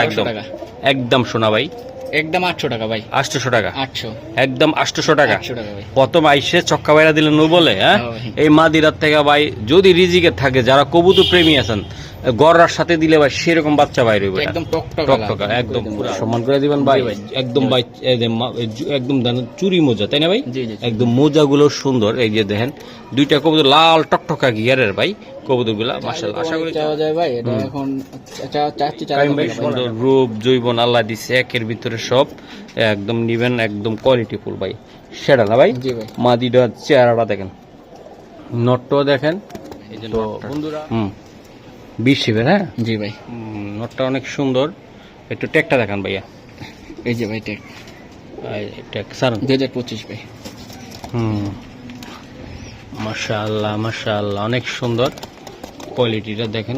একদম একদম সোনা ভাই, একদম 800 টাকা ভাই, 800 টাকা, 800 একদম 800 টাকা। 800 টাকা ভাই। প্রথম আইসে চক্কা বাইরা দিলেন ও বলে, হ্যাঁ হ্যাঁ ভাই। এই মাদিরার থেকে ভাই যদি রিজিকে থাকে, যারা কবুতর প্রেমী আছেন, গড়ার সাথে দিলে ভাই সেরকম বাচ্চা বাইরে হইবে, একদম টকটকা একদম পুরো সম্মান করে দিবেন ভাই। একদম ভাই একদম চুরি মোজা, তাই না ভাই? জি জি। একদম মোজাগুলো সুন্দর, এই যে দেখেন দুইটা কবুতর লাল টকটকা গিয়ারের ভাই কবুতরগুলা, মাশাআল্লাহ। আশা করি চাওয়া যায় ভাই, এটা এখন চাচ্ছি কাইম ভাই সুন্দর রূপ জৈবন আল্লাহ দিছে, একের ভিতরে সব একদম নিবেন, একদম কোয়ালিটি ফুল ভাই। সেটা না ভাই? জি ভাই। মাদিটা চেহারাটা দেখেন, নটটাও দেখেন, এই যে বন্ধুরা 20 শিবের, হ্যাঁ জি ভাই। নটটা অনেক সুন্দর। একটু টেকটা দেখান ভাইয়া, এই যে ভাই টেক টেক স্যার 2025 ভাই। মাশাআল্লাহ মাশাআল্লাহ, অনেক সুন্দর কোয়ালিটিটা দেখেন,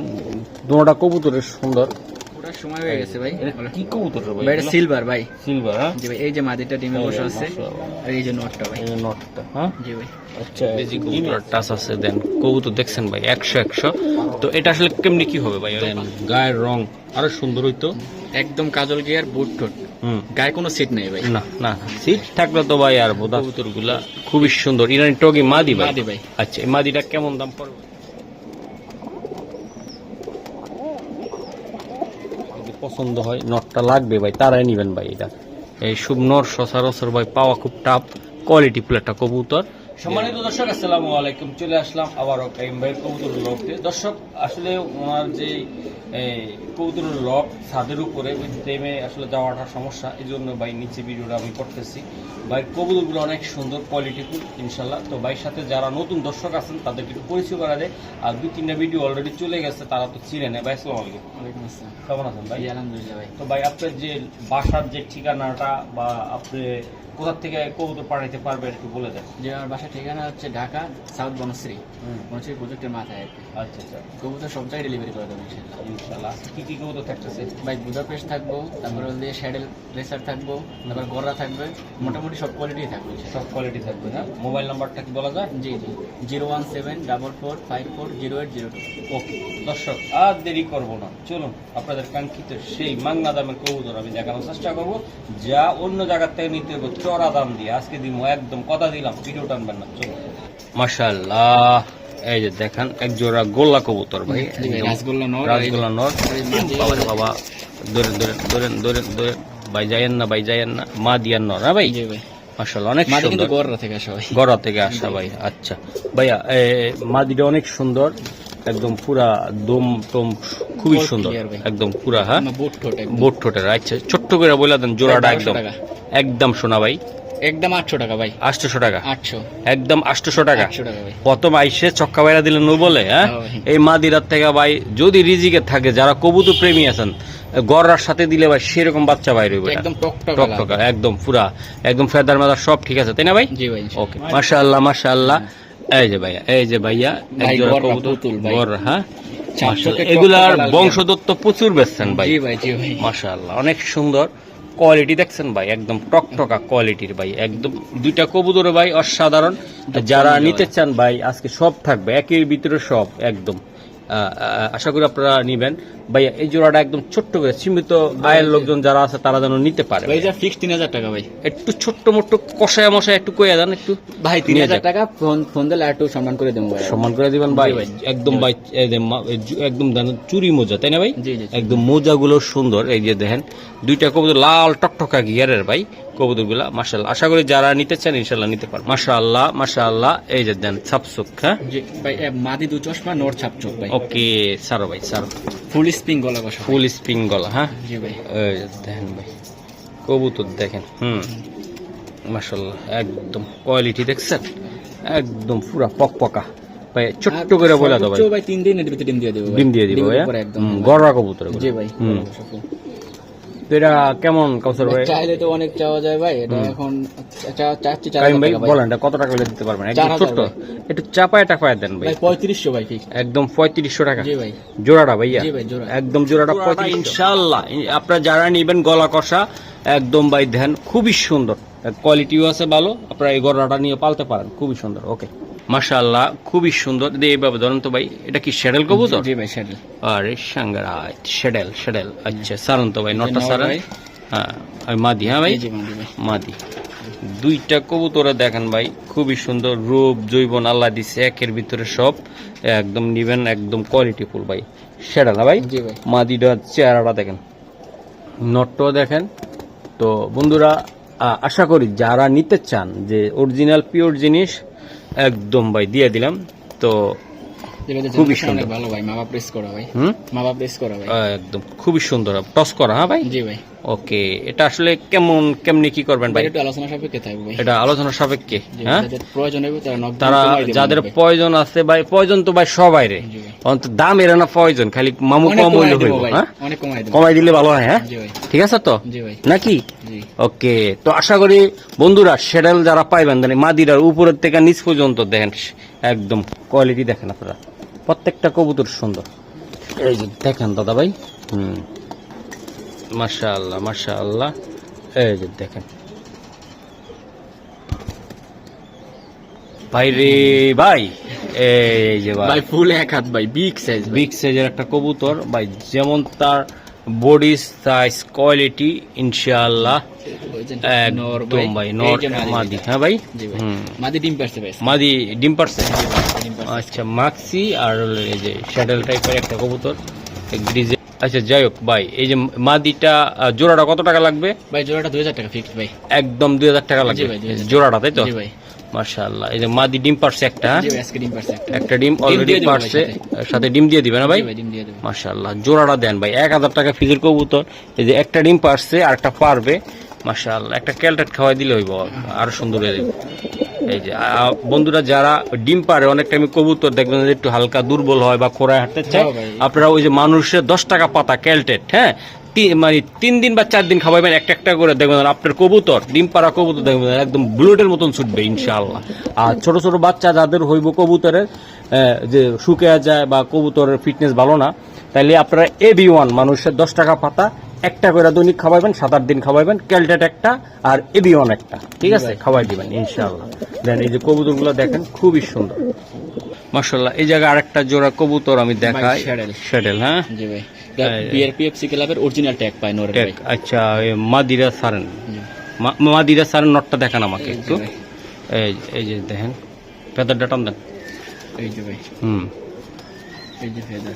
দুটোটা কবুতরের সুন্দর। পুরো সময় হয়ে গেছে ভাই। কি কবুতর ভাই? ভাই এটা সিলভার ভাই। সিলভার, হ্যাঁ জি ভাই। এই যে মাদিটা ডিমে বসে আছে, আর এই যে নটটা ভাই। এই নটটা, হ্যাঁ জি ভাই। আচ্ছা, বেজি কবুতর টাচ আছে। দেন কবুতর দেখছেন ভাই 100 তো এটা আসলে কেমনি কি হবে ভাই? গায়ের রং আরো সুন্দর হইতো, একদম কাজল গিয়ার বুট টোট, গায়ে কোনো সিট নেই ভাই। না না, সিট থাকলে তো ভাই আর বোধা। কবুতর গুলা খুবই সুন্দর, ইরানি টগি মাদি ভাই। মাদি ভাই। আচ্ছা, এই মাদিটা কেমন দাম পড়বে? যদি পছন্দ হয়, নটটা লাগবে ভাই, তারাই নিবেন ভাই। এটা এই শুভ নর সচরাচর ভাই পাওয়া খুব টাফ, কোয়ালিটি ফুল একটা কবুতর। সম্মানিত দর্শক, আসসালামু আলাইকুম। চলে আসলাম আবারও কাইম ভাই কবুতর লফটে। দর্শক, আসলে ওনার যে কবুতরের লফট ছাদের উপরে, ওই টাইমে আসলে যাওয়াটা সমস্যা, এই জন্য ভাই নিচে ভিডিওটা আমি করতেছি। ভাই কবুতরগুলো অনেক সুন্দর, কোয়ালিটিফুল ইনশাল্লাহ। তো ভাইয়ের সাথে যারা নতুন দর্শক আছেন তাদেরকে একটু পরিচয় করা যায়। আর 2-3টা ভিডিও অলরেডি চলে গেছে, তারা তো চিনেন। ভাই আসসালামু আলাইকুম। ওয়ালাইকুম আসসালাম। কেমন আছেন ভাই? আলহামদুলিল্লাহ ভাই। তো ভাই আপনার যে বাসার যে ঠিকানাটা, বা আপনি কোথা থেকে কবুতর পাঠাইতে পারবেন একটু বলে দেন। যে আমার বাসার ঠিকানা হচ্ছে ঢাকা সাউথ বনশ্রী, বনশ্রী প্রজেক্টের মাথায়। আচ্ছা আচ্ছা, কবুতর সব জায়গায় ডেলিভারি করে দেবো ইনশাল্লাহ। ইনশাআল্লাহ। কি কি কবুতর থাকতেছে ভাই? বুদাপেস্ট থাকবো, তারপরে হচ্ছে শ্যাডেল রেসার থাকবো, তারপর গররা থাকবে, মোটামুটি সব কোয়ালিটি থাকবে। সব কোয়ালিটি থাকবে না? মোবাইল নাম্বারটা কি বলা যায়? জি জি, 01744540802। ওকে দর্শক, আর দেরি করবো না, চলুন আপনাদের কাঙ্ক্ষিত সেই মাংনা দামের কবুতর আমি দেখানোর চেষ্টা করবো, যা অন্য জায়গার থেকে নিতে হবে চড়া দাম দিয়ে। আজকে দিব একদম, কথা দিলাম, ভিডিও টানবেন না। চলুন। মাশাআল্লাহ, এই যে দেখেন এক জোড়া গোল্লা কবুতর ভাই, রাসগোল্লা নর, রাসগোল্লা নর। বাবা ধরেন ধরেন ধরেন ধরেন ধরেন ভাই, যাইয়েন না ভাই, যাইয়েন না। মা দিয়ার নর, হ্যাঁ ভাই? জি ভাই। মাশাআল্লাহ, অনেক মাদি কিন্তু সুন্দর। গররা থেকে আসা ভাই। গড়া থেকে আসা ভাই। আচ্ছা ভাইয়া, মাদিটা অনেক সুন্দর, একদম পুরা দম টম খুবই Boat সুন্দর, clear ভাই। একদম পুরা, হ্যাঁ বুট টোট একদম। বোট ঠোঁটের। আচ্ছা, ছোট্ট করে বলে দেন জোড়াটা। 1200 একদম টাকা। একদম সোনা ভাই, একদম 800 টাকা ভাই। 800 টাকা, 800 একদম 800 টাকা। 800 টাকা ভাই। প্রথম আইসে চক্কা বাইরা দিলেন ও বলে, হ্যাঁ হ্যাঁ ভাই। এই মাদিরার থেকে ভাই যদি রিজিকে থাকে, যারা কবুতর প্রেমী আছেন, গড়ার সাথে দিলে ভাই সেরকম বাচ্চা বাইরে হইবে, একদম টকটকা টকটকা একদম পুরা, একদম ফেদার মেদার সব ঠিক আছে, তাই না ভাই? জি ভাই। ওকে, মাশাআল্লাহ মাশাআল্লাহ। এই যে ভাইয়া, এই যে ভাইয়া ভাই একজোড়া গররা কবুতর, পুতুল ভাই। গররা, হ্যাঁ চারশোকে এগুলার টকটকা লাল বংশদত্ত প্রচুর বেচছেন ভাই। জি ভাই, জি ভাই। মাশাআল্লাহ, অনেক সুন্দর কোয়ালিটি দেখছেন ভাই, একদম টকটকা কোয়ালিটির ভাই, একদম দুইটা কবুতর ভাই অসাধারণ। যারা নিতে চান ভাই, আজকে সব থাকবে একের ভিতরে সব, একদম আশা করি আপনারা নিবেন ভাই। এই জোড়াটা একদম ছোট্ট করে, সীমিত আয়ের লোকজন যারা আছে তারা যেন নিতে পারে। ভাই যা ফিক্স 3000 টাকা ভাই। একটু ছোট্ট মোট্ট কষায় মশায় একটু কইয়া দেন একটু ভাই নিয়ে 3000 যাক। টাকা ফোন দিলে একটু সম্মান করে দেবো ভাই। সম্মান করে দিবেন ভাই, জি ভাই। একদম ভাই। একদম চুরি মোজা, তাই না ভাই? জি জি। একদম মোজাগুলো সুন্দর, এই যে দেখেন দুইটা কবুতর লাল টকটকা গিয়ারের ভাই কবুতরগুলা, মাশাআল্লাহ। আশা করি যারা নিতে চান ইনশাআল্লাহ নিতে পারবেন। মাশাআল্লাহ মাশাআল্লাহ, এই যে দেন ছাপসুক, হ্যাঁ জি ভাই। মাদি দু চশমা, নর ছাপচোক ভাই। ওকে, সারো ভাই সারো। ফুল স্প্রিং গলা কষা। ফুল স্প্রিং গলা, হ্যাঁ জি ভাই। এই যে দেখেন ভাই কবুতর দেখেন, মাশাআল্লাহ, একদম কোয়ালিটি দেখছেন, একদম পুরা পকপকা ভাই। ছোট্ট করে বলে দাও ভাই, ভাই 3 দিনের ভিতরে ডিম দিয়ে দেবো ভাই। ডিম দিয়ে দিব ভাই, একদম গড়া কবুতর। জি ভাই। তো এটা কেমন কাউসার ভাই? চাইলে তো অনেক চাওয়া যায় ভাই, এটা এখন চাচ্ছি 4000 কাইম ভাই টাকা ভাই। বলেন এটা কত টাকা হলে দিতে পারবেন? একদম 4000 ছোট্ট, একটু চাপায় টাপায় দেন ভাই। ভাই 3500 ভাই ফিক্স। একদম 3500 টাকা জি ভাই। জোড়াটা ভাইয়া? জি ভাই, জোড়া। একদম জোড়াটা 3500 ইনশাআল্লাহ। আপনারা যারা নিবেন গলা কষা, একদম ভাই ধ্যান খুবই সুন্দর, কোয়ালিটিও আছে ভালো, আপনারা এই গড়াটা নিয়ে পালতে পারেন, খুবই সুন্দর। ওকে। মাশাআল্লাহ খুবই সুন্দর। এইভাবে ধরেন তো ভাই, এটা কি শ্যাডেল কবুতর? জি ভাই শ্যাডেল। আরে সাঙ্গারা শ্যাডেল শ্যাডেল। আচ্ছা সারন তো ভাই, নটটা সারান। হ্যাঁ আর মাদি, হ্যাঁ ভাই মাদি। দুইটা কবুতরে দেখেন ভাই খুবই সুন্দর, রূপ জৈবন আল্লাহ দিছে একের ভিতরে সব, একদম নিবেন, একদম কোয়ালিটি ফুল ভাই। শ্যাডেল না ভাই? মাদিটার চেহারাটা দেখেন, নটটাও দেখেন। তো বন্ধুরা আশা করি যারা নিতে চান যে অরিজিনাল পিওর জিনিস, একদম ভাই দিয়ে দিলাম। তো খুবই সুন্দর, ভালো ভাই, মা বাবা প্রেস করা ভাই, মা বাবা প্রেস করা ভাই, একদম খুবই সুন্দর টস করা। হ্যাঁ ভাই? জি ভাই। ওকে, এটা আসলে কেমনে কি করবেন ভাই? এটা আলোচনা সাপেক্ষে থাকবে ভাই, এটা আলোচনা সাপেক্ষে। হ্যাঁ, যাদের প্রয়োজন হবে তারা যাদের প্রয়োজন আছে ভাই, প্রয়োজন তো ভাই সবাই রে, অন্ত দাম এর না প্রয়োজন, খালি মামু কম হইলে হইব। হ্যাঁ, অনেক কমাই দিলে ভালো হয়। হ্যাঁ ঠিক আছে তো নাকি? ওকে, তো আশা করি বন্ধুরা শ্যাডেল যারা পাইবেন জানি, মাদিরার উপরের থেকে নিচ পর্যন্ত দেখেন একদম কোয়ালিটি দেখেন আপনারা, প্রত্যেকটা কবুতর সুন্দর। এই যে দেখেন দাদা ভাই, মাশাআল্লাহ মাশাআল্লাহ। এই যে দেখেন ভাই রে ভাই, এই যে ভাই ফুল এক হাত ভাই, বিগ সাইজের একটা কবুতর ভাই, যেমন তার বডি সাইজ কোয়ালিটি ইনশাআল্লাহ একদম ভাই। নর মাদি? হ্যাঁ ভাই, মাদি ডিম পারছে ভাই, মাদি ডিম পারছে। আচ্ছা মাক্সি আর এই যে শ্যাডেল টাইপের একটা কবুতর গ্রিজে। আচ্ছা যাই হোক ভাই, এই যে মাদিটা জোড়াটা কত টাকা লাগবে ভাই? জোড়াটা 2000 টাকা ফিক্সড ভাই, একদম 2000 টাকা লাগবে জোড়াটা, তাই তো? জি ভাই। মাশাআল্লাহ, এই যে মাদি ডিম পারছে একটা, জি ভাই আজকে ডিম পারছে একটা ডিম অলরেডি পারছে, সাথে ডিম দিয়ে দিবে না ভাই? জি ভাই ডিম দিয়ে দেব। মাশাআল্লাহ, জোড়াটা দেন ভাই, 1000 টাকা ফিজের কবুতর। এই যে একটা ডিম পারছে আর একটা পারবে, মাশাআল্লাহ, একটা ক্যালটেট খাওয়াই দিলে হইব, আরো সুন্দর হয়ে যাবে। এই যে বন্ধুরা যারা ডিম পারে, অনেক টাইমে কবুতর দেখবেন যে একটু হালকা দুর্বল হয় বা খোরায় হাঁটতে চায়, আপনারা ওই যে মানুষের 10 টাকা পাতা ক্যালটেট, হ্যাঁ মানে 3 দিন বা 4 দিন খাওয়াবেন একটা একটা করে, দেখবেন আপনার কবুতর ডিম পাড়া কবুতর দেখবেন একদম বুলেটের মতন ছুটবে ইনশাআল্লাহ। আর ছোট ছোট বাচ্চা যাদের হইব কবুতরের যে শুকিয়ে যায় বা কবুতরের ফিটনেস ভালো না, তাইলে আপনারা AB1 মানুষের 10 টাকা পাতা একটা করে দৈনিক খাওয়াবেন, 7-8 দিন খাওয়াবেন, ক্যালটেট একটা আর AB1 একটা, ঠিক আছে, খাওয়াই দিবেন ইনশাআল্লাহ। দেন এই যে কবুতরগুলো দেখেন খুবই সুন্দর মাশাআল্লাহ। এই জায়গায় আরেকটা জোড়া কবুতর আমি দেখাই, শ্যাডেল। হ্যাঁ জি ভাই, বিআরপিএফসি ক্লাবের অরিজিনাল ট্যাগ পায় নরের ভাই। আচ্ছা মাদিরা সারেন, মাদিরা সারেন নটটা দেখান আমাকে একটু। এই যে দেখেন ফেদারটা টান দেন, এই যে ভাই, এই যে ফেদার,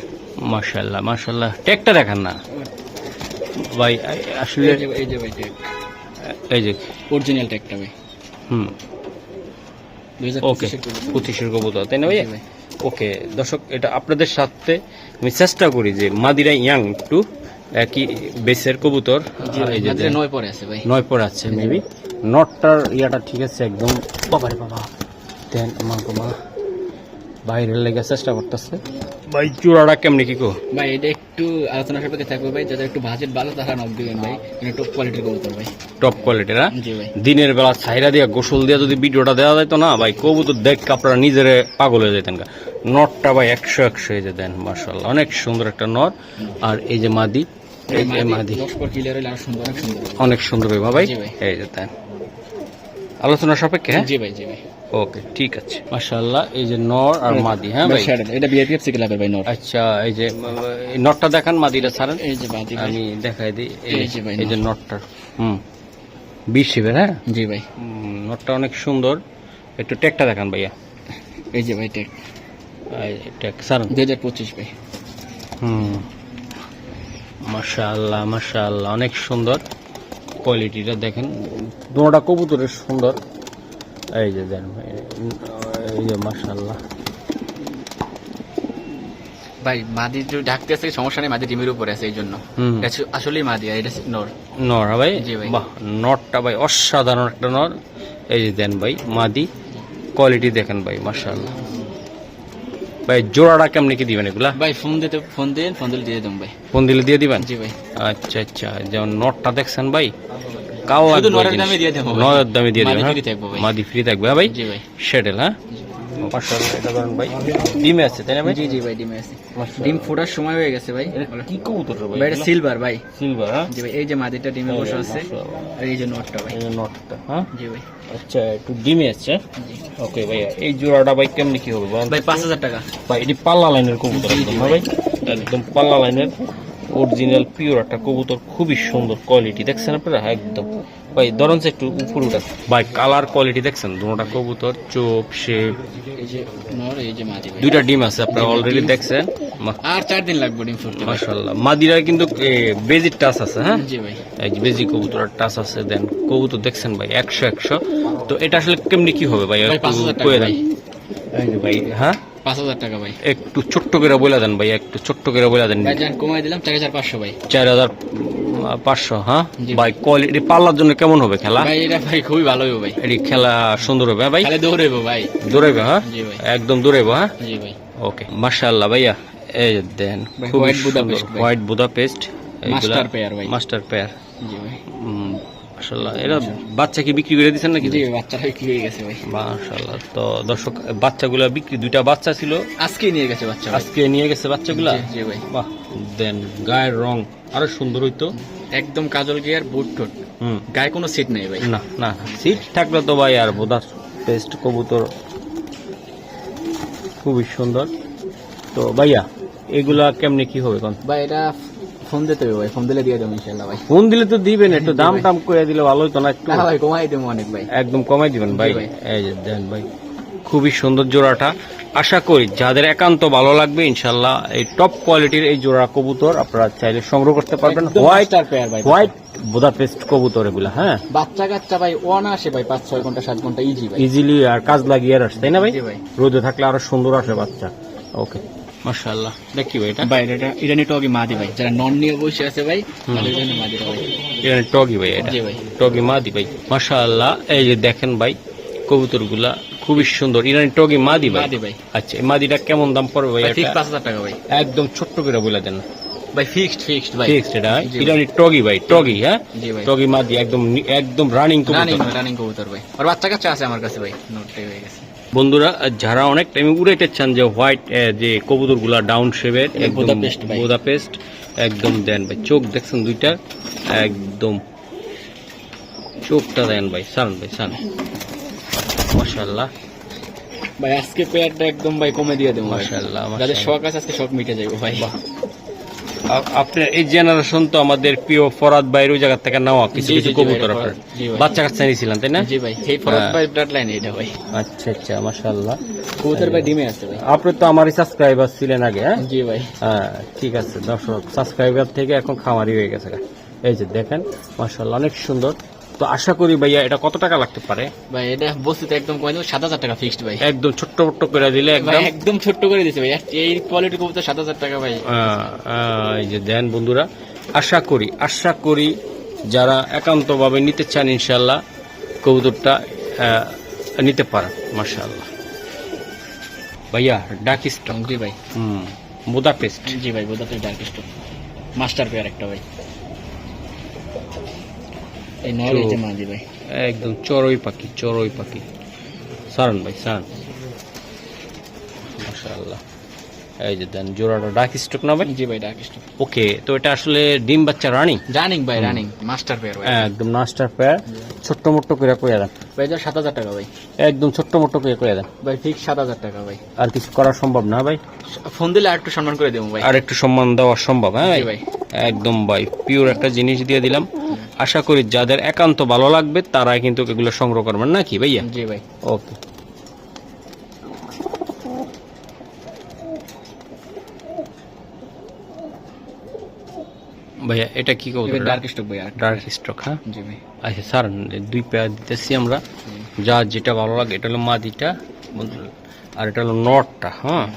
মাশাআল্লাহ মাশাআল্লাহ। ট্যাগটা দেখান না ভাই, আসলে এই যে ভাই ট্যাগ, এই যে অরিজিনাল ট্যাগটা ভাই। ওকে, 25-এর কবুতর, তাই না ভাই? ওকে দর্শক, এটা আপনাদের সাথে আমি চেষ্টা করি যে মাদিরা ইয়াং একটু একই বেসের কবুতর। এই যে 9 পরে আছে ভাই, 9 পরে আছে মেবি। নটটার ইয়াটা ঠিক আছে একদম। বাবারে বাবা, দেন মা বাইরে লেগে চেষ্টা করতেছে ভাই। চূড়াটা কেমনি কি কো ভাই? এটা একটু আলোচনা সাপেক্ষে থাকবে ভাই, যাদের একটু বাজেট ভালো তারা নক দিবেন ভাই, এটা টপ কোয়ালিটির কবুতর ভাই, টপ কোয়ালিটির। জি ভাই, দিনের বেলা ছাইরা দিয়া গোসল দিয়া যদি ভিডিওটা দেওয়া যায় তো না ভাই, কবুতর দেখ আপনারা নিজের পাগল হয়ে যেতেন। নটটা ভাই 100 এই যে দেন মাশাআল্লাহ, অনেক সুন্দর একটা নট। আর এই যে মাদি, এই যে মাদি অনেক সুন্দর হইবা ভাই। এই যে দেন আলোচনা সাপেক্ষে। জি ভাই, জি ভাই। ওকে ঠিক আছে মাশাআল্লাহ। এই যে নর আর মাদি। হ্যাঁ ভাই, এটা বিআরপিএফসি ক্লাবের ভাই নর। আচ্ছা এই যে নটটা দেখান, মাদিটা ছাড়েন। এই যে মাদি আমি দেখাই দিই, এই যে নটটা 20 শিবের। হ্যাঁ জি ভাই, নটটা অনেক সুন্দর। একটু ট্যাগটা দেখান ভাইয়া। এই যে ভাই ট্যাগ, ট্যাগ ছাড়েন, 2025 ভাই। মাশাআল্লাহ মাশাআল্লাহ, অনেক সুন্দর কোয়ালিটিটা দেখেন, দুটোটা কবুতরের সুন্দর। এই যে দেন ভাই, এই যে মাশাআল্লাহ ভাই। মাদি যে ডাকতে আছে সমস্যা নেই, মাদি ডিমের উপরে আছে, এই জন্য আসলেই মাদি, আর এটা নর। নর ভাই, বাহ, নরটা ভাই অসাধারণ একটা নর। এই যে দেন ভাই মাদি, কোয়ালিটি দেখেন ভাই মাশাআল্লাহ। ভাই জোড়াটা কেমনে কি দিবেন এগুলা ভাই? ফোন দিলে দিয়ে দেব ভাই, ফোন দিলে দিয়ে দিবেন? জি ভাই। আচ্ছা আচ্ছা, যেমন নটটা দেখছেন ভাই, কাওয়া নরের দামে দিয়ে দেব, নরের দামে দিয়ে দিবেন। মাদি ফ্রি থাকবে ভাই, মাদি ফ্রি থাকবে ভাই। জি ভাই। শ্যাডেল, হ্যাঁ মাশাআল্লাহ এটা ধরেন ভাই ডিমে আছে তাই না ভাই? জি জি ভাই ডিমে আছে। মাশাআল্লাহ। ডিম ফোটার সময় হয়ে গেছে ভাই। এটা কি কবুতর রে ভাই? ভাই এটা সিলভার ভাই। সিলভার হ্যাঁ? জি ভাই এই যে মাদিটা ডিমে বসে আছে মাশাআল্লাহ। আর এই যে নটটা ভাই। এই যে নটটা হ্যাঁ? জি ভাই। আচ্ছা একটু ডিমে আছে। জি ওকে ভাইয়া এই জোড়াটা ভাই কেমনি কি হবে বলেন তো? ভাই 5000 টাকা। ভাই এটি পাল্লা লাইনের কবুতর জি, জি, একদম, হ্যাঁ ভাই একদম পাল্লা লাইনের অরিজিনাল পিওর একটা কবুতর, খুবই সুন্দর কোয়ালিটি দেখছেন আপনারা একদম। ভাই ধরুন যে একটু উপর উঠা ভাই, কালার কোয়ালিটি দেখছেন দুটোটা কবুতর, চোপ শেপ, এই যে নর এই যে মাদি ভাই। দুইটা ডিম আছে আপনারা অলরেডি দেখছেন। আর 4 দিন লাগবে ডিম ফুটতে ভাই। মাশাআল্লাহ মাদিরা কিন্তু বেজির টাচ আছে হ্যাঁ, জি ভাই। এই যে বেজি কবুতরের টাচ আছে। দেন কবুতর দেখছেন ভাই 100 তো এটা আসলে কেমনি কি হবে ভাই? ভাই একটু 5000 টাকা কয়ে দেন। ভাই। এই যে ভাই হ্যাঁ 5000 টাকা ভাই। একটু ছোট্ট করে বলে দেন ভাই, একটু ছোট্ট করে বলে দেন। ভাই জান কমাই দিলাম 4500 ভাই। 4500 হ্যাঁ জি। ভাই। কোয়ালিটি পাল্লার জন্য কেমন হবে খেলা? ভাই এটা ভাই খুবই ভালো হবে ভাই। এটি খেলা সুন্দর হবে হ্যাঁ ভাই? খালি দৌড়াইবো ভাই। দৌড়াইবে হ্যাঁ জি ভাই। একদম দৌড়াইবো হ্যাঁ। জি ভাই। ওকে মাশাআল্লাহ ভাইয়া এই যে দেন ভাই, খুব white Budapest ভাই। হোয়াইট বুদাপেস্ট মাস্টার পেয়ার ভাই। মাস্টার পেয়ার জি ভাই। মাশাআল্লাহ। এরা বাচ্চা কি বিক্রি করে দিচ্ছেন নাকি? জি ভাই বাচ্চাটা কি হয়ে গেছে ভাই। মাশাআল্লাহ। তো দর্শক বাচ্চাগুলা বিক্রি, দুইটা বাচ্চা ছিল আজকে নিয়ে গেছে বাচ্চা ভাই। আজকে নিয়ে গেছে বাচ্চাগুলা। জি, জি ভাই। বাহ দেন গায়ের রং আরো সুন্দর হইতো। একদম কাজল গিয়ার বুট ঠোঁট। হুম গায়ে কোনো সিট নেই ভাই। না না সিট থাকলে তো ভাই আর বোধা পেস্ট কবুতর খুবই সুন্দর। তো ভাইয়া এগুলা কেমনে কি হবে কোন? ভাই এটা ফোন দিতে হবে ভাই, ফোন দিলে দিয়ে দেবো ইনশাআল্লাহ ভাই। ফোন দিলে তো দিবেন, একটু দাম টাম করে দিলে ভালো হতো না? একটু না ভাই কমাই দেবো অনেক ভাই। একদম কমাই দিবেন ভাই। জি ভাই। এই যে দেন ভাই খুবই সুন্দর জোড়াটা। আশা করি যাদের একান্ত ভালো লাগবে ইনশাল্লাহ এই টপ কোয়ালিটির এই জোড়া কবুতর আপনারা চাইলে সংগ্রহ করতে পারবেন। একদম হোয়াইট master pair ভাই। হোয়াইট বুদাপেস্ট কবুতর এগুলা হ্যাঁ, বাচ্চা কাচ্চা ভাই ওয়ান আসে ভাই 5-6 ঘন্টা 7 ঘন্টা ইজি ভাই। ইজিলি আর কাজ লাগিয়ে আসে তাই না ভাই? জি ভাই। রোদে থাকলে আরো সুন্দর আসে বাচ্চা। ওকে মাশাআল্লাহ। দেখি ভাই এটা ভাই এটা ইরানি টগি মাদি ভাই, যারা নন নিয়ে বসে আছে ভাই তাদের জন্য মাদি ভাই। এটা টগি ভাই, এটা জি ভাই। টগি মাদি ভাই মাশাআল্লাহ। এই যে দেখেন ভাই কবুতরগুলা খুবই সুন্দর, ইরানি টগি মাদি ভাই। মাদি ভাই। আচ্ছা এই মাদিটা কেমন দাম পড়বে ভাই? ভাই এটা ফিক্স 5000 টাকা ভাই। একদম ছোট্ট করে বলে দেন। ভাই ফিক্সড ভাই। ফিক্সড এটা জি ইরানি টগি ভাই, টগি হ্যাঁ জি ভাই। টগি মাদি একদম একদম রানিং রানিং কবুতর। রানিং কবুতর ভাই। আর বাচ্চা কাচ্চা আছে আমার কাছে ভাই, নোটটাই হয়ে গেছে। বন্ধুরা যারা অনেক টাইমে উড়াইতে চান যে হোয়াইট যে কবুতরগুলা ডাউন শেপের একদম বুদাপেস্ট ভাই। বুদাপেস্ট একদম দেন ভাই। চোখ দেখছেন দুইটা একদম, চোখটা দেন ভাই, সান ভাই সান মাশাআল্লাহ। ভাই আজকে পেয়ারটা একদম ভাই কমে দিয়ে দেবো মাশাআল্লাহ, যাদের মাশাআল্লাহ। শখ আছে আজকে শখ মিটে যাবে ভাই। আপনার এই জেনারেশন তো আমাদের প্রিয় ফরাদ ভাইয়ের ওই জায়গা থেকে নেওয়া কিছু জি, কিছু জি, জি কবুতর ভাই, আপনার জি ভাই। বাচ্চা কাচ্চা নিয়েছিলেন তাই না? জি ভাই এই ফরজ হ্যাঁ। ভাই ব্লাড লাইন এটা ভাই। আচ্ছা আচ্ছা মাশাআল্লাহ। কবুতর ভাই ডিমে আছে ভাই। আপনি তো আমারই সাবস্ক্রাইবার ছিলেন আগে হ্যাঁ? জি ভাই। হ্যাঁ ঠিক আছে দর্শক, সাবস্ক্রাইবার থেকে এখন খামারি হয়ে গেছে। এই যে দেখেন মাশাআল্লাহ অনেক সুন্দর। তো আশা করি ভাইয়া এটা কত টাকা লাগতে পারে? ভাই এটা বস্তুতে একদম কমে দেবো 7000 টাকা ফিক্সড ভাই। একদম ছোট্ট ছোট্ট করে দিলে ভাই একদম একদম ছোট্ট করে দিছে ভাই, এই কোয়ালিটি কবুতর 7000 টাকা ভাই। এই যে দেন বন্ধুরা, আশা করি যারা একান্তভাবে নিতে চান ইনশাল্লাহ কবুতরটা নিতে পারেন মাশাআল্লাহ। ভাইয়া ডাকিস্ট জি ভাই। বুদাপেস্ট জি ভাই বোধাতে ডার্কেস্ট মাস্টার পেয়ার একটা ভাই। এই নর এই যে মাদি ভাই। একদম চড়ুই পাখি সারান ভাই সারান মাশাআল্লাহ। এই যে দেন জোড়াটা ডাক স্টক না ভাই? জি ভাই ডার্কেস্ট। ওকে তো এটা আসলে ডিম বাচ্চা রানিং? রানিং ভাই রানিং মাস্টার পেয়ার ভাই। একদম মাস্টার পেয়ার, ছোট্ট মোট্ট করে কইয়া দেন ভাই এটা 7000 টাকা ভাই। একদম ছোট্ট মোট্ট করে কইয়া দেন। ভাই ফিক্স 7000 টাকা ভাই। আর কিছু করা সম্ভব না ভাই? ফোন দিলে আর একটু সম্মান করে দেবো ভাই। আর একটু সম্মান দেওয়া সম্ভব হ্যাঁ জি ভাই। একদম ভাই পিওর একটা জিনিস দিয়ে দিলাম। আশা করি যাদের একান্ত ভালো লাগবে তারাই কিন্তু এগুলো সংগ্রহ করবেন নাকি ভাইয়া? জি ভাই। ওকে ভাইয়া এটা কি কবুতর? ডার্কেস্ট ভাই আর ডার্ক স্টক হ্যাঁ। জি ভাই। আচ্ছা স্যার দুই পেয়ার দিতেছি আমরা, যা যেটা ভালো লাগে। এটা হলো মাদিটা বন্ধুরা, আর এটা হলো নটটা হ্যাঁ।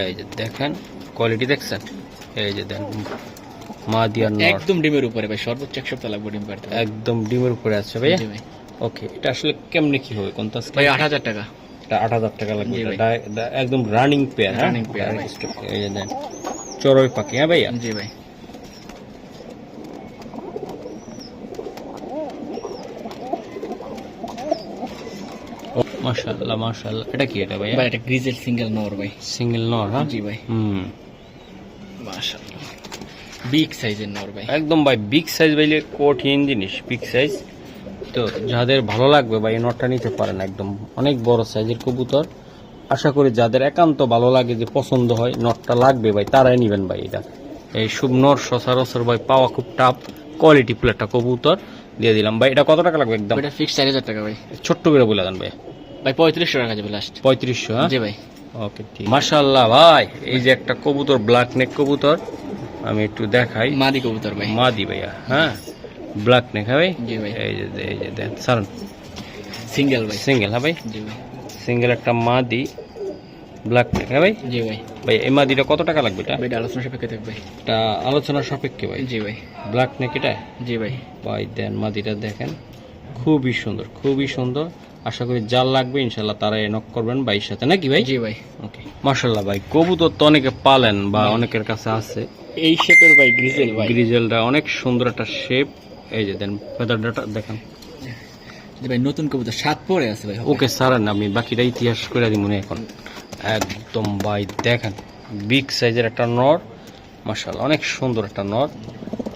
এই যে দেখেন কোয়ালিটি দেখছেন, এই যে দেখেন মাদি আর নট একদম ডিমের উপরে ভাই, সর্বোচ্চ 1 সপ্তাহ লাগবে ডিম পারতে। একদম ডিমের উপরে আছে ভাইয়া। জি ভাই। ওকে এটা আসলে কেমনে কি হবে কোনটা? ভাই 8000 টাকা। এটা 8000 টাকা লাগবে। জি ভাই। এটা একদম রানিং পেয়ার হ্যাঁ, Running pair ভাই। এই যে দেন চড়ুই পাখি হ্যাঁ ভাইয়া। জি ভাই। মাশাআল্লাহ মাশাআল্লাহ। এটা কি এটা ভাই? ভাই এটা গ্রিজেল সিঙ্গেল নর ভাই। সিঙ্গেল নর, হ্যাঁ? জি ভাই। মাশাআল্লাহ বিগ সাইজের নর ভাই। একদম ভাই বিগ সাইজ ভাইলে কঠিন জিনিস, বিগ সাইজ। তো যাদের ভালো লাগবে ভাই এই নটটা নিতে পারেন, একদম অনেক বড় সাইজের কবুতর। আশা করি যাদের একান্ত ভালো লাগে, যে পছন্দ হয় নটটা লাগবে ভাই, তারাই নেবেন ভাই এটা। এই শুভ নর সচরাচর ভাই পাওয়া খুব টাফ, কোয়ালিটি ফুল একটা কবুতর দিয়ে দিলাম ভাই। এটা কত টাকা লাগবে একদম? এটা ফিক্স 4000 টাকা ভাই। ছোট্ট করে বলে দেন ভাই। ভাই 3500 টাকা যাবে লাস্ট। 3500, হ্যাঁ? জি ভাই। ওকে ঠিক। মাশাআল্লাহ ভাই, এই যে একটা কবুতর, ব্ল্যাক নেক কবুতর, আমি একটু দেখাই। মাদি কবুতর ভাই। মাদি ভাইয়া, হ্যাঁ, ব্ল্যাক নেক, হ্যাঁ ভাই? জি ভাই। এই যে দেন সারন, সিঙ্গেল ভাই। সিঙ্গেল, হ্যাঁ ভাই? জি ভাই। সিঙ্গেল একটা মাদি ব্ল্যাক নেক, হ্যাঁ ভাই? জি ভাই। ভাই এই মাদিটা কত টাকা লাগবে? এটা ভাই এটা আলোচনা সাপেক্ষে থাকবে। এটা আলোচনার সাপেক্ষে ভাই। জি ভাই। ব্ল্যাক নেক এটা জি ভাই। ভাই দেন, মাদিটা দেখেন, খুবই সুন্দর, খুবই সুন্দর। আশা করি যার লাগবে ইনশাল্লাহ তারা নক করবেন ভাইয়ের সাথে, নাকি ভাই? জি ভাই। ওকে মাশাআল্লাহ ভাই, কবুতর তো অনেকে পালেন বা অনেকের কাছে আছে। এই শেপের ভাই গ্রিজেল ভাই। গ্রিজেলটা অনেক সুন্দর একটা শেপ। এই যে দেন ফেদারটা দেখেন। জি ভাই নতুন কবুতর 7 পরে আছে ভাই। ওকে সারান, আমি বাকিটা ইতিহাস করে দিই মনে এখন। একদম ভাই দেখেন, বিগ সাইজের একটা নর, মাশাআল্লাহ অনেক সুন্দর একটা নর।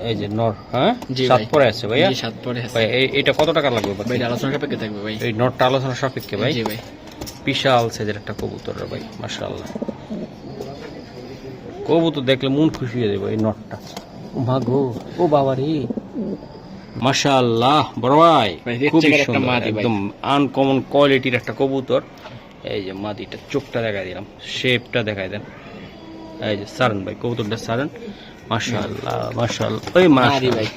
এই যে নর, হ্যাঁ? জি 7 ভাই। পরে আছে ভাইয়া? জি 7 পরে আছে ভাই এটা কত টাকা লাগবে ভাই? এটা আলোচনা সাপেক্ষে থাকবে ভাই। এই নটটা আলোচনা সাপেক্ষে ভাই। জি ভাই। বিশাল সাইজের একটা কবুতর ভাই, মাশাআল্লাহ। কবুতর দেখলে মন খুশি হয়ে যাবে এই নটটা। ও মা গো, ও বাবা রে, মাশাআল্লাহ বড় ভাই, ভাই, খুবই রেড চেকার একটা সুন্দর, মাদি ভাই। একদম আনকমন কোয়ালিটির একটা কবুতর। এই যে মাদিটা, চোখটা দেখাই দিলাম, শেপটা দেখাই দেন। এই যে সারেন ভাই, কবুতরটা সারেন। মাশাআল্লাহ মাশাআল্লাহ, ওই মাদি ভাই।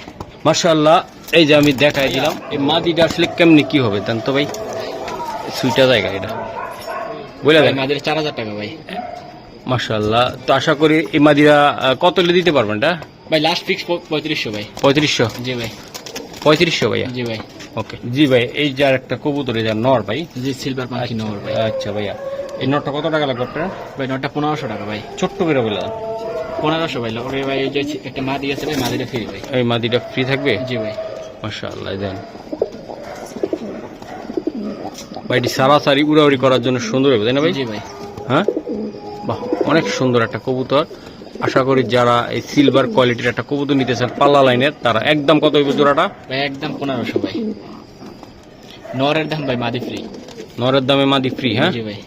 মাশাআল্লাহ। এই যে আমি দেখাই দিলাম, এই মাদিটা আসলে কেমনি কি হবে জান তো ভাই? সুইটা জায়গা এটা বলে ভাই দেন। মাদের 4000 টাকা ভাই। মাশাআল্লাহ। তো আশা করি এই মাদিরা কত হলে দিতে পারবেন? এটা ভাই লাস্ট ফিক্স 3500 ভাই। 3500? জি ভাই। 3500 ভাইয়া? জি ভাই। ওকে জি ভাই। এই যে আর একটা কবুতর, এই যে নর ভাই। জি সিলভার পাখি নর ভাই। আচ্ছা ভাইয়া, এই নরটা কত টাকা লাগবে আপনার? ভাই নটটা 1500 টাকা ভাই। ছোট্ট করে বলে দেন। 1500 ভাই। ওরে ভাই এই যে একটা মাদি আছে ভাই, মাদিটা ফ্রি ভাই। এই মাদিটা ফ্রি থাকবে? জি ভাই। মাশাআল্লাহ দেন ভাই, এটি সারাসারি উড়াউড়ি করার জন্য সুন্দর হবে, তাই না ভাই? জি ভাই। হ্যাঁ, বাহ, অনেক সুন্দর একটা কবুতর। আশা করি যারা এই সিলভার কোয়ালিটির একটা কবুতর নিতে চান পাল্লা লাইনের, তারা একদম কত হইবে জোড়াটা? ভাই একদম 1500 ভাই। নরের দাম ভাই, মাদি ফ্রি। নরের দামে মাদি ফ্রি, হ্যাঁ? জি ভাই।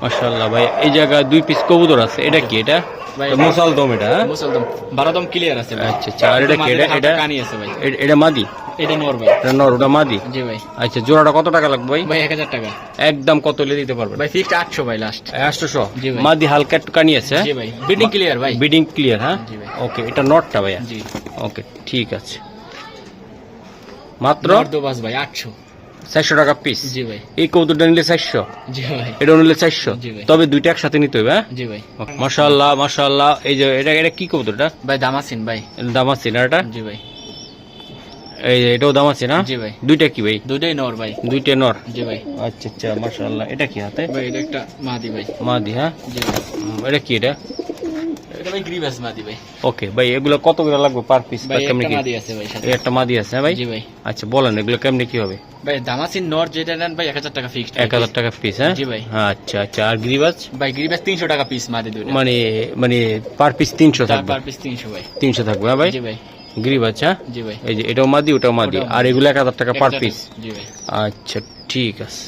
মাশাআল্লাহ ভাই, এই জায়গায় 2 পিস কবুতর আছে। এটা কি? এটা ভাই মুসালদম, এটা, হ্যাঁ? মুসলদম 12 দম ক্লিয়ার আছে ভাই। আচ্ছা আচ্ছা। আর এটা কি? এটা কানি আছে ভাই। এটা মাদি? এটা নর ভাই। এটা নর, ওটা মাদি? জি ভাই। আচ্ছা, জোড়াটা কত টাকা লাগবে ভাই? ভাই 1000 টাকা। একদম কত হলে দিতে পারবেন ভাই ফিক্সড 800 ভাই লাস্ট। 800? জি ভাই। মাদি হালকা একটু কানি আছে? জি ভাই। বিডিং ক্লিয়ার ভাই। বিডিং ক্লিয়ার, হ্যাঁ? জি ভাই। ওকে, এটা নটটা ভাইয়া? জি। ওকে ঠিক আছে। মাত্র নর দোবাস ভাই 800। 400 টাকা পিস? জি ভাই। এই কবুতরটা নিলে 400, জি ভাই। এটা নিলে 400? জি ভাই। তবে দুইটা একসাথে নিতে হবে, হ্যাঁ? জি ভাই। মাশাআল্লাহ মাশাআল্লাহ। এই যে এটা কি কবুতরটা? ভাই দামাসিন ভাই। দাম আছে না এটা? জি ভাই। এই যে এটাও দাম আছে না? জি ভাই। দুইটা কি ভাই? দুটোই নর ভাই। দুইটা নর? জি ভাই। আচ্ছা আচ্ছা, মাশাআল্লাহ। এটা কি হাতে? ভাই এটা একটা মাদি ভাই। মাদি, হ্যাঁ? জি ভাই। এটা কি? এটা এটা ভাই গ্রিবাস মাদি ভাই। ওকে ভাই, এগুলো কত করে লাগবে পার পিস? ভাই কেমনে একটা কি? মাদি আছে ভাই সাথে। এই একটা মাদি আছে, হ্যাঁ ভাই? জি ভাই। আচ্ছা বলেন, এগুলো কেমনে কি হবে? ভাই দামাসিন নর যেটা নেন ভাই 1000 টাকা ফিক্সড। 1000 টাকা পিস, হ্যাঁ? জি ভাই। আচ্ছা আচ্ছা। আর গ্রিবাজ? ভাই গ্রিবাস 300 টাকা পিস মাদি দুটো। মানে পার পিস 300 থাকবে? পার পিস 300 ভাই। 300 থাকবে, হ্যাঁ ভাই? জি ভাই। গ্রিবাজ, হ্যাঁ? জি ভাই। এই যে এটাও মাদি, ওটাও মাদি, ওটাও আর মাদি। এগুলো 1000 টাকা পার 1000 পিস? জি ভাই। আচ্ছা ঠিক আছে।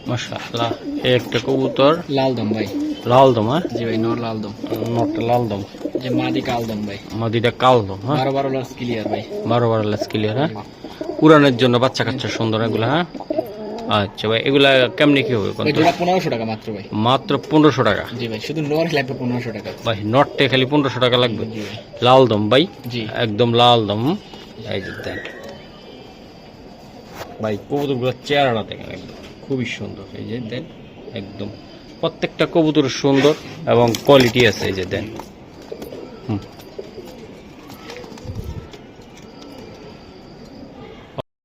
মাশাআল্লাহ, এই একটা কবুতর লাল দম ভাই। লাল দম, হ্যাঁ? জি ভাই নর লাল দম। নটটা লাল দম, যে মাদি কাল দম ভাই। মাদিটা কাল দম, হ্যাঁ? 12 লাস ক্লিয়ার ভাই। 12 লেস ক্লিয়ার, হ্যাঁ? উড়ানের জন্য বাচ্চা কাচ্চা সুন্দর এগুলো, হ্যাঁ? আচ্ছা ভাই, এগুলা কেমনে কি হবে? ভাই জোড়া 1500 টাকা মাত্র ভাই। মাত্র 1500 টাকা? জি ভাই, শুধু নর লাগবে 1500 টাকা। ভাই নটটা খালি 1500 টাকা লাগবে? জি ভাই। লাল দম ভাই, জি। একদম লাল দম। এই যে দেন ভাই, কবুতরগুলোর চেহারাটা দেখেন, একদম খুবই সুন্দর। এই যে দেন, একদম প্রত্যেকটা কবুতর সুন্দর এবং কোয়ালিটি আছে। এই যে দেন,